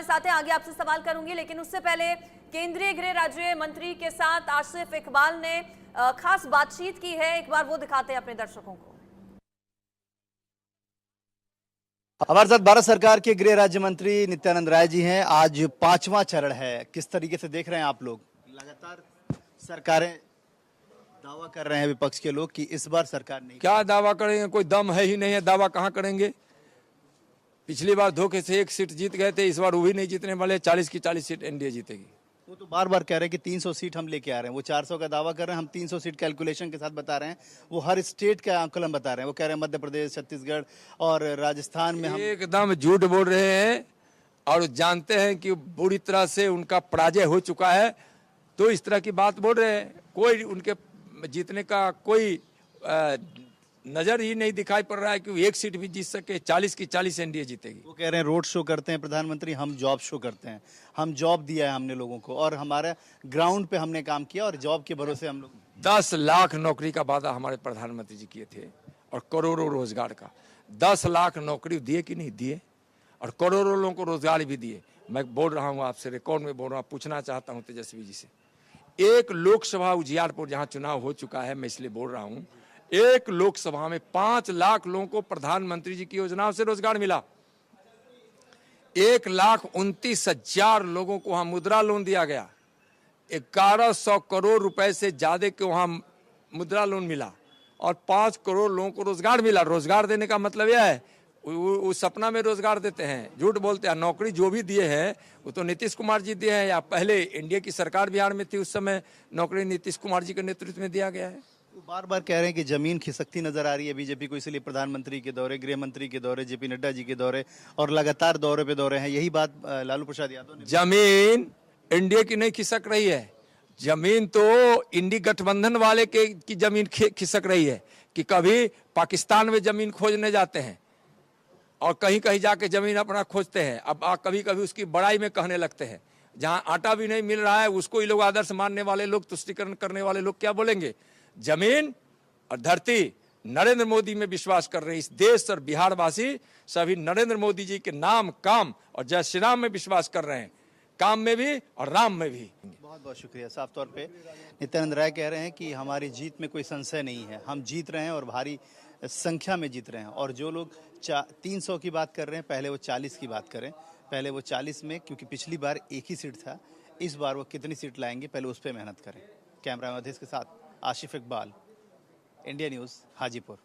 साथ हैं, आगे आपसे सवाल करूंगी, लेकिन उससे पहले केंद्रीय गृह राज्य मंत्री के साथ आसिफ इकबाल ने खास बातचीत की है। एक बार वो दिखाते हैं अपने दर्शकों को। हमारे साथ भारत सरकार के गृह राज्य मंत्री नित्यानंद राय जी हैं। आज 5वां चरण है, किस तरीके से देख रहे हैं आप लोग? लगातार सरकारें दावा कर रहे हैं विपक्ष के लोग कि इस बार सरकार नहीं। क्या दावा करेंगे, कोई दम है ही नहीं है, दावा कहाँ करेंगे। पिछली बार धोखे से 1 सीट जीत गए थे, इस बार वो भी नहीं जीतने वाले। 40 की 40 सीट एनडीए जीतेगी। वो तो बार बार कह रहे हैं कि 300 सीट हम लेके आ रहे हैं। वो 400 का दावा कर रहे हैं, हम 300 सीट कैलकुलेशन के साथ बता रहे हैं। वो हर स्टेट का आंकलन बता रहे हैं। वो कह रहे हैं मध्य प्रदेश, छत्तीसगढ़ और राजस्थान में हम एकदम झूठ बोल रहे हैं और जानते हैं कि बुरी तरह से उनका पराजय हो चुका है, तो इस तरह की बात बोल रहे हैं। कोई उनके जीतने का कोई नजर ही नहीं दिखाई पड़ रहा है कि वो 1 सीट भी जीत सके। 40 की 40 एनडीए जीतेगी। वो कह रहे हैं रोड शो करते हैं प्रधानमंत्री, हम जॉब शो करते हैं। हम जॉब दिया है हमने लोगों को और हमारे ग्राउंड पे हमने काम किया और जॉब के भरोसे हम लोग 10 लाख नौकरी का वादा हमारे प्रधानमंत्री जी किए थे और करोड़ों रोजगार का। 10 लाख नौकरी दिए कि नहीं दिए, और करोड़ों लोगों को रोजगार भी दिए। मैं बोल रहा हूँ आपसे, रिकॉर्ड में बोल रहा हूँ, पूछना चाहता हूँ तेजस्वी जी से। एक लोकसभा उजियारपुर जहाँ चुनाव हो चुका है, मैं इसलिए बोल रहा हूँ, एक लोकसभा में 5 लाख लोगों को प्रधानमंत्री जी की योजनाओं से रोजगार मिला। 1,29,000 लोगों को वहां मुद्रा लोन दिया गया। 1100 करोड़ रुपए से ज्यादा के वहां मुद्रा लोन मिला और 5 करोड़ लोगों को रोजगार मिला। रोजगार देने का मतलब यह है वो सपना में रोजगार देते हैं, झूठ बोलते हैं। नौकरी जो भी दिए हैं वो तो नीतीश कुमार जी दिए हैं, या पहले इंडिया की सरकार बिहार में थी उस समय नौकरी नीतीश कुमार जी के नेतृत्व में दिया गया है। बार बार कह रहे हैं कि जमीन खिसकती नजर आ रही है बीजेपी को, इसलिए प्रधानमंत्री के दौरे, गृह मंत्री के दौरे, जेपी नड्डा जी के दौरे और लगातार दौरे पे दौरे हैं। यही बात लालू प्रसाद यादव ने। जमीन इंडिया की नहीं खिसक रही है, जमीन तो इंडी गठबंधन वाले की जमीन खिसक रही है कि कभी पाकिस्तान में जमीन खोजने जाते हैं और कहीं कहीं जाके जमीन अपना खोजते हैं। अब कभी कभी उसकी बड़ाई में कहने लगते हैं। जहां आटा भी नहीं मिल रहा है उसको ही लोग आदर्श मानने वाले लोग, तुष्टिकरण करने वाले लोग क्या बोलेंगे। जमीन और धरती नरेंद्र मोदी में विश्वास कर रहे हैं। इस देश और बिहार वासी सभी नरेंद्र मोदी जी के नाम, काम और जय श्री राम में विश्वास कर रहे हैं, काम में भी और राम में भी। बहुत बहुत शुक्रिया। साफ तौर पे नित्यानंद राय कह रहे हैं कि हमारी जीत में कोई संशय नहीं है, हम जीत रहे हैं और भारी संख्या में जीत रहे हैं। और जो लोग 300 की बात कर रहे हैं, पहले वो 40 की बात करें। पहले वो 40 में, क्योंकि पिछली बार एक ही सीट था, इस बार वो कितनी सीट लाएंगे पहले उस पर मेहनत करें। कैमरा में अधीश के साथ आसिफ इकबाल, इंडिया न्यूज़, हाजीपुर।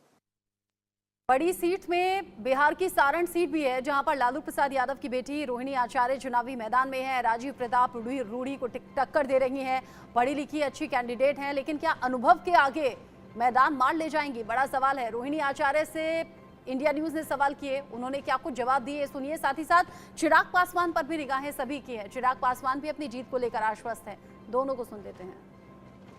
बड़ी सीट में बिहार की सारण सीट भी है, जहां पर लालू प्रसाद यादव की बेटी रोहिणी आचार्य चुनावी मैदान में है। राजीव प्रताप रूढ़ी को टक्कर दे रही हैं। पढ़ी लिखी अच्छी कैंडिडेट हैं, लेकिन क्या अनुभव के आगे मैदान मार ले जाएंगी, बड़ा सवाल है। रोहिणी आचार्य से इंडिया न्यूज ने सवाल किए, उन्होंने क्या कुछ जवाब दिए सुनिए। साथ ही साथ चिराग पासवान पर भी निगाहें सभी की है। चिराग पासवान भी अपनी जीत को लेकर आश्वस्त है, दोनों को सुन लेते हैं।